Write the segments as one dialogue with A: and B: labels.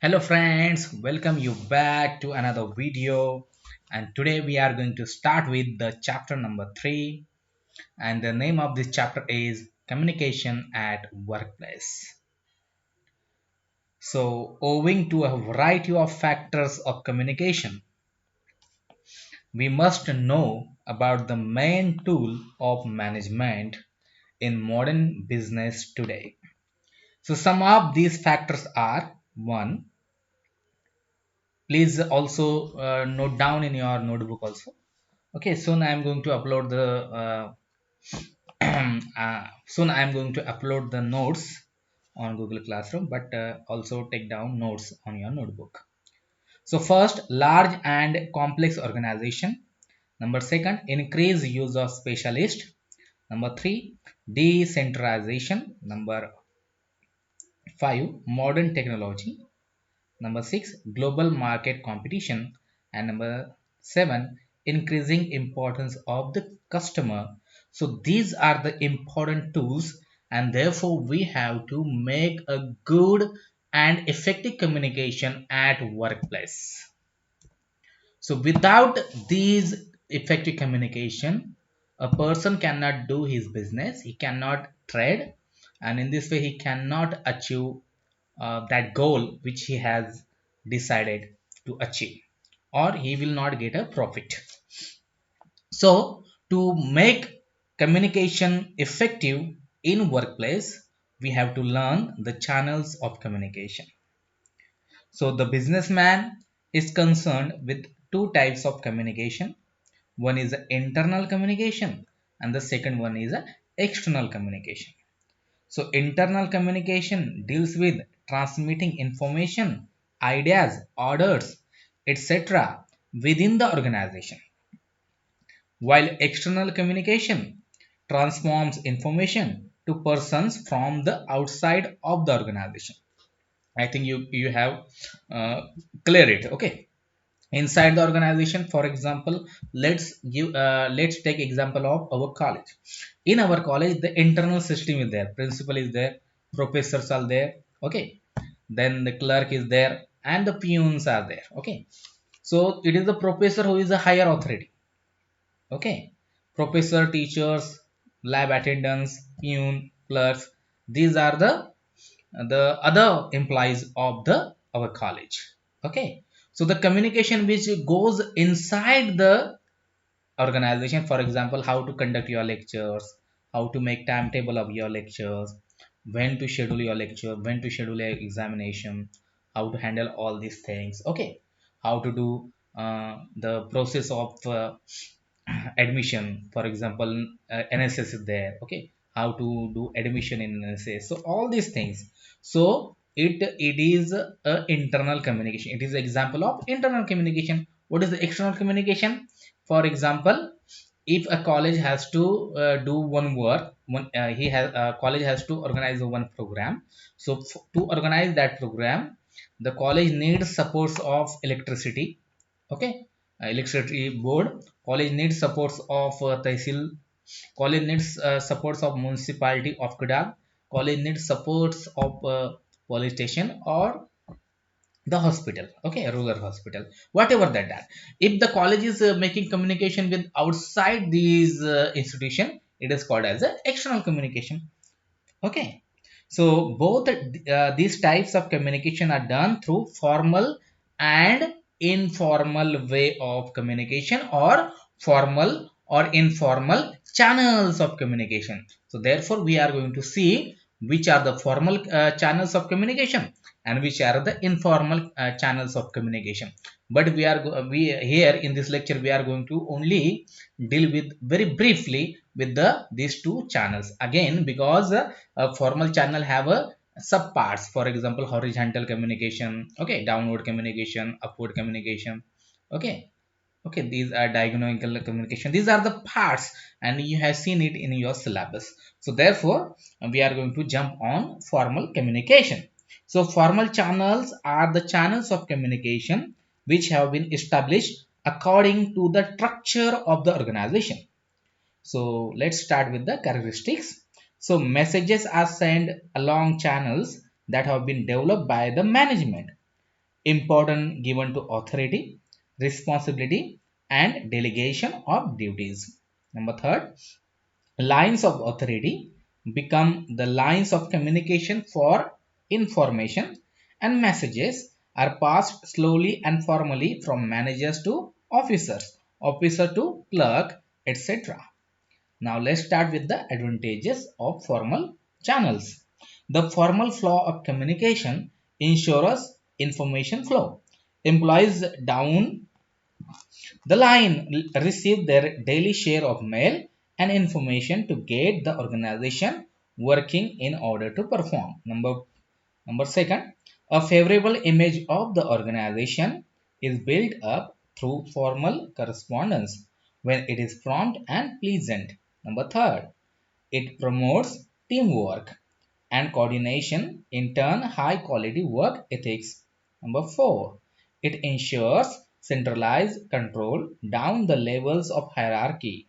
A: Hello friends, welcome you back to another video, and today we are going to start with the chapter number 3, and the name of this chapter is communication at workplace. So owing to a variety of factors of communication, we must know about the main tool of management in modern business today. So some of these factors are: 1, please also note down in your notebook also. Okay, soon I am going to upload the soon I am going to upload the notes on Google Classroom, but also take down notes on your notebook. So first, large and complex organization. Number second, increase use of specialist. Number three, decentralization. Number five, modern technology. Number six, global market competition. And number seven, increasing importance of the customer. So these are the important tools, and therefore we have to make a good and effective communication at workplace. So without these effective communication, a person cannot do his business, he cannot trade, and in this way he cannot achieve that goal which he has decided to achieve, or he will not get a profit. So to make communication effective in workplace, we have to learn the channels of communication. So the businessman is concerned with two types of communication. One is the internal communication and the second one is a external communication. So internal communication deals with transmitting information, ideas, orders, etc. within the organization, while external communication transforms information to persons from the outside of the organization. I think you have uh, clear it. Okay, inside the organization, for example, let's take example of our college. In our college, the internal system is there, principal is there, professors are there. Okay, then the clerk is there and the peons are there. Okay, so it is the professor who is a higher authority. Okay, professor, teachers, lab attendants, peon, clerks, these are the other employees of the our college. Okay, so the communication which goes inside the organization, for example, how to conduct your lectures, how to make timetable of your lectures, when to schedule your lecture, when to schedule your examination, how to handle all these things. Okay, how to do the process of admission, for example, NSS is there. Okay, how to do admission in NSS, so all these things. So it is a internal communication, it is example of internal communication. What is the external communication? For example, if a college has to do one work, one he has college has to organize one program. So to organize that program, the college needs supports of electricity. Okay, electricity board. College needs supports of tehsil. College needs supports of municipality of Kudak. College needs supports of police station or the hospital. Okay, a rural hospital, whatever that. If the college is making communication with outside these institution, it is called as a external communication. Okay, so both these types of communication are done through formal and informal way of communication, or formal or informal channels of communication. So therefore we are going to see which are the formal channels of communication and which are the informal channels of communication. But we here in this lecture we are going to only deal with very briefly with the these two channels again, because a formal channel have a subparts. For example, horizontal communication, okay, downward communication, upward communication. Okay, okay, these are diagonal communication, these are the parts, and you have seen it in your syllabus. So therefore we are going to jump on formal communication. So formal channels are the channels of communication which have been established according to the structure of the organization. So let's start with the characteristics. So messages are sent along channels that have been developed by the management. importance given to authority, responsibility, and delegation of duties. Number third, lines of authority become the lines of communication for information and messages are passed slowly and formally from managers to officers, officer to clerk, etc. Now let's start with the advantages of formal channels. The formal flow of communication ensures information flow. Employees down the line receive their daily share of mail and information to get the organization working in order to perform. Number second, a favorable image of the organization is built up through formal correspondence when it is prompt and pleasant. Number third, it promotes teamwork and coordination, in turn, high quality work ethics. Number four, it ensures centralized control down the levels of hierarchy.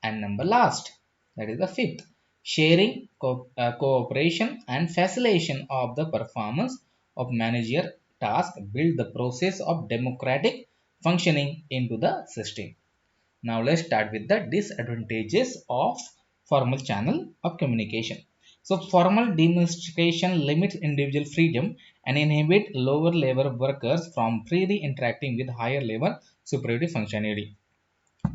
A: And number last, that is the fifth, sharing, cooperation, and facilitation of the performance of manager task build the process of democratic functioning into the system. Now let's start with the disadvantages of formal channel of communication. So formal demonstration limits individual freedom and inhibit lower level workers from freely interacting with higher level superiority functionality.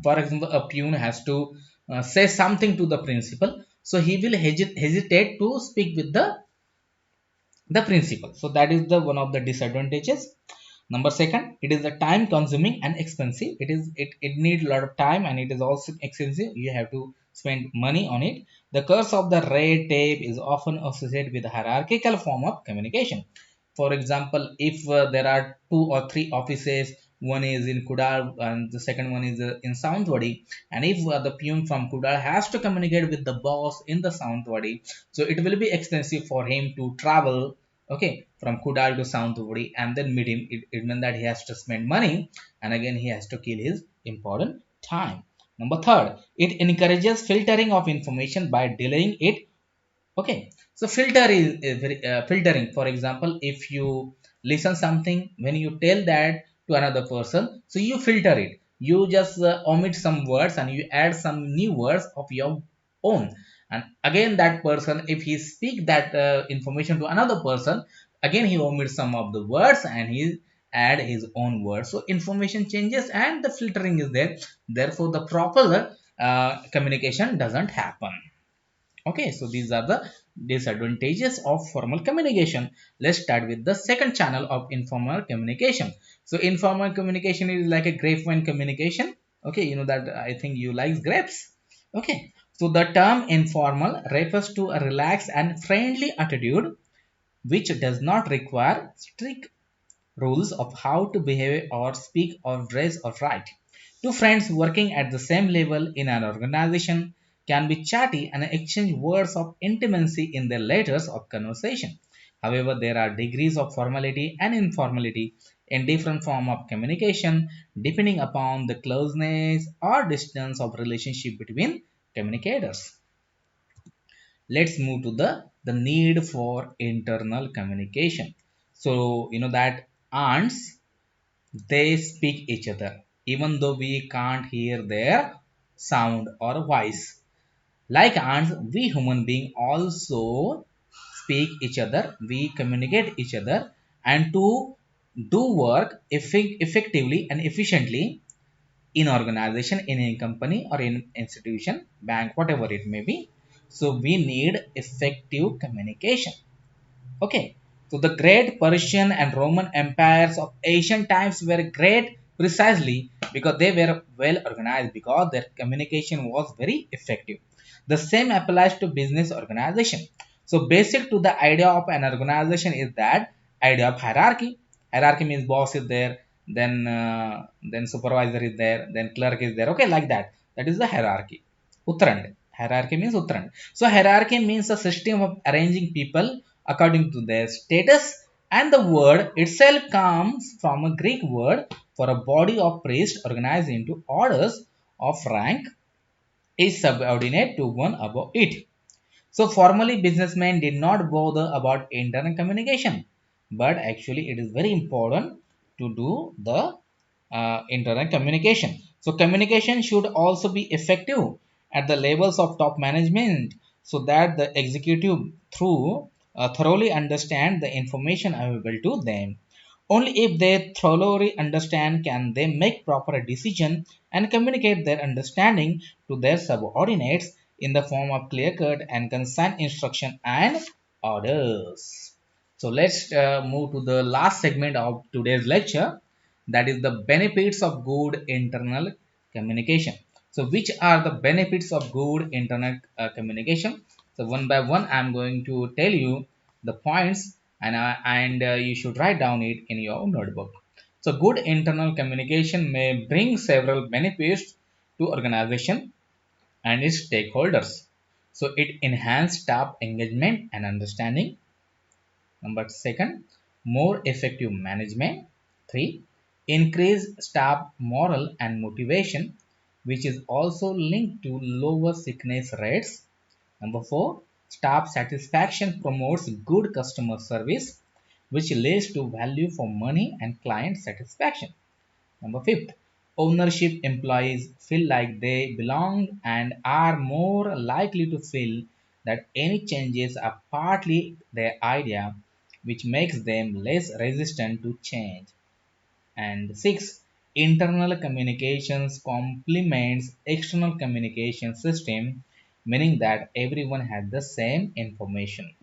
A: For example, a peon has to say something to the principal, so he will hesitate to speak with the principal. So that is the one of the disadvantages. Number second, it is a time consuming and expensive. It needs a lot of time and it is also expensive. You have to spend money on it. The curse of the red tape is often associated with a hierarchical form of communication. For example, if there are two or three offices, one is in Kudal and the second one is in Sawantwadi, and if the peon from Kudal has to communicate with the boss in the Sawantwadi, so it will be expensive for him to travel, okay, from Kudal to Sawantwadi and then meet him. It means that he has to spend money and again he has to kill his important time. Number third, it encourages filtering of information by delaying it. Okay, so filtering. For example, if you listen something, when you tell that to another person, so you filter it. You just omit some words and you add some new words of your own. And again, that person, if he speak that information to another person, again he omits some of the words and he add his own words. So information changes and the filtering is there. Therefore, the proper communication doesn't happen. Okay, so these are the disadvantages of formal communication. Let's start with the second channel of informal communication. So informal communication is like a grapevine communication. Okay, you know that I think you like grapes. Okay, so the term informal refers to a relaxed and friendly attitude which does not require strict rules of how to behave or speak or dress or write. Two friends working at the same level in an organization can be chatty and exchange words of intimacy in their letters of conversation. However, there are degrees of formality and informality in different form of communication depending upon the closeness or distance of relationship between communicators. Let's move to the need for internal communication. So you know that ants, they speak each other even though we can't hear their sound or voice. Like ants, we human being also speak each other, we communicate each other, and to do work effectively and efficiently in organization, in a company or in institution, bank, whatever it may be. So we need effective communication. Okay, so the great Persian and Roman empires of ancient times were great precisely because they were well organized, because their communication was very effective. The same applies to business organization. So basic to the idea of an organization is that idea of hierarchy. Hierarchy means boss is there, then supervisor is there, then clerk is there. Okay, like that. That is the hierarchy. Uttarand. Hierarchy means Uttarand. So hierarchy means a system of arranging people according to their status, and the word itself comes from a Greek word for a body of priests organized into orders of rank is subordinate to one above it. So formally businessmen did not bother about internal communication. but actually it is very important to do the internet communication. So communication should also be effective at the levels of top management, so that the executive through thoroughly understand the information available to them. Only if they thoroughly understand can they make proper decision and communicate their understanding to their subordinates in the form of clear-cut and concise instruction and orders. So let's move to the last segment of today's lecture, that is the benefits of good internal communication. So which are the benefits of good internet communication? So one by one I'm going to tell you the points, and you should write down it in your notebook. So good internal communication may bring several benefits to organization and its stakeholders. So it enhances staff engagement and understanding. Number second, more effective management. Three, increase staff morale and motivation, which is also linked to lower sickness rates. Number four, staff satisfaction promotes good customer service, which leads to value for money and client satisfaction. Number fifth, ownership employees feel like they belong and are more likely to feel that any changes are partly their idea, which makes them less resistant to change. And six, internal communications complements external communication system, meaning that everyone has the same information.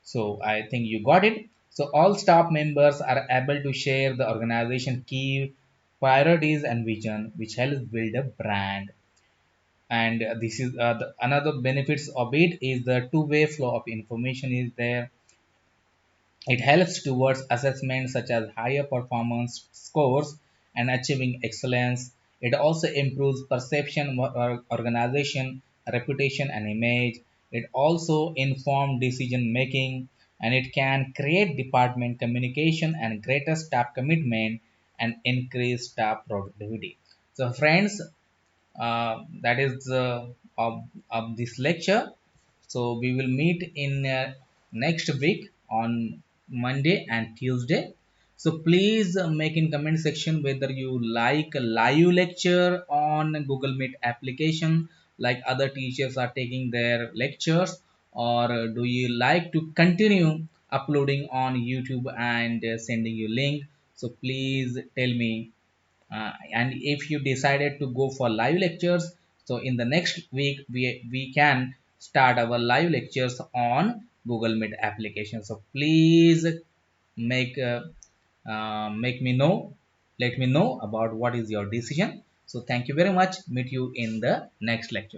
A: So I think you got it. So all staff members are able to share the organization key priorities and vision, which helps build a brand. And this is another benefits of it is the two-way flow of information is there. It helps towards assessments such as higher performance scores and achieving excellence. It also improves perception, organization, reputation, and image. It also informs decision making, and it can create department communication and greater staff commitment and increase staff productivity. So, friends, that is of this lecture. So we will meet in next week on Monday and Tuesday. So please make in comment section whether you like a live lecture on Google Meet application like other teachers are taking their lectures, or do you like to continue uploading on YouTube and sending you link. So please tell me, and if you decided to go for live lectures, so in the next week we can start our live lectures on Google Meet application. So please make make me know, let me know about what is your decision. So thank you very much, meet you in the next lecture.